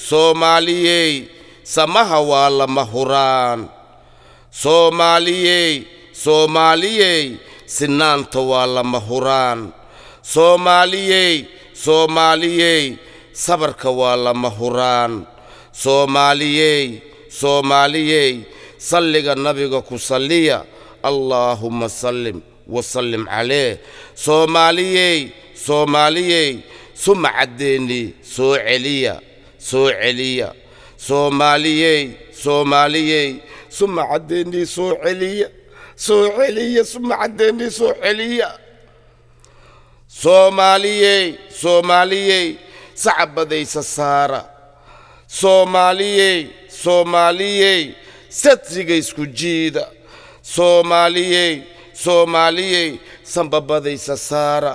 soomaaliyey samaha waa lama huraan soomaaliyey sinaanta waa lama huraan soomaaliyey sabarka waa lama huraan soomaaliyey salliga nabiga ku salliya allaahumma sallim wasallim calee soomaaliyey sumcadeeni soo celiya soomaaliyey sumcadeeni soo celiya sumcadeeni soo celiya soomaaliyey sacbadaysa saara soomaaliyey satriga isku jiida soomaaliyey sambabadaysa saara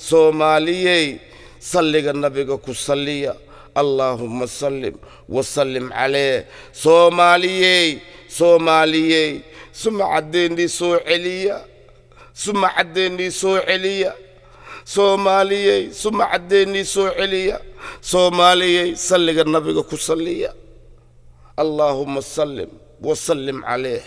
soomaaliyey salliga nabiga ku salliya allaahumma sallim wasallim calee soomaaliyey sumcadeeni soo celiya sumcadeeni soo celiya soomaaliyey sumcadeeni soo celiya soomaaliyey salliga nabiga ku salliya allaahumma sallim wasallim calee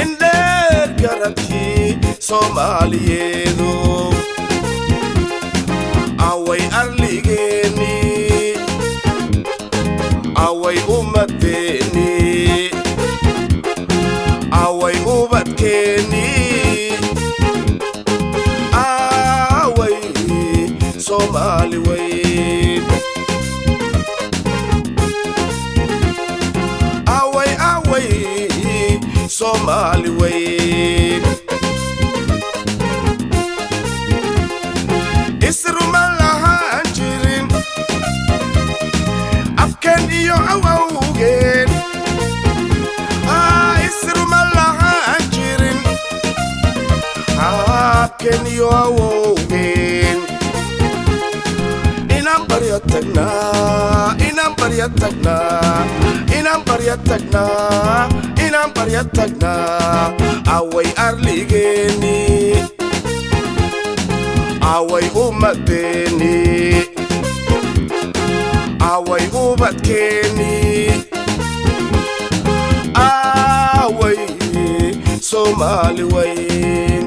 Indheer garadkii soomaliyeedow away arligeeni away ummadeeni away ubadkeeni away Soomaali weyn Soomaali weyn isruma lahaan jirin afkan iyo awowgeen isruma lahaan jirin afkan iyo awowgeen inaan barya tagnaa away arligeeni away ummadeeni away ubadkeeni away Soomaali weyn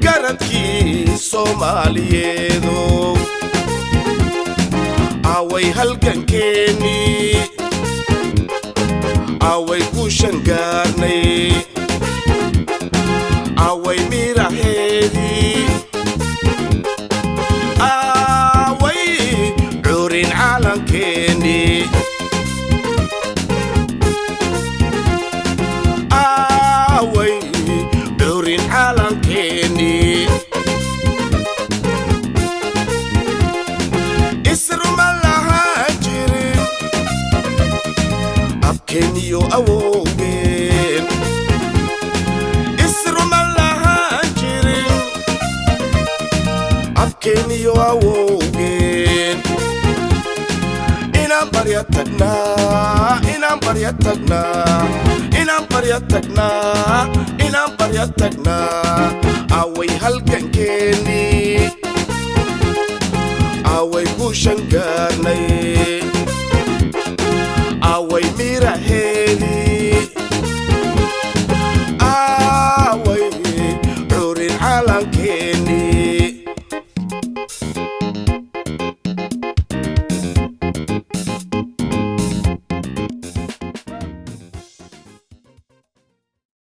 garadkii Soomaaliyeedow away halgankeeni away ku shangaarnay away miraheedii away curin calankeeni isruma lahaan jirin afkeen iyo awowgeen keeniyo awowgeen inaan barya tagnaa inaan barya tagnaa inaan barya tagnaa inaan barya tagnaa away halgankeennii away guushan gaarnay away miraheedii away curin calankeenii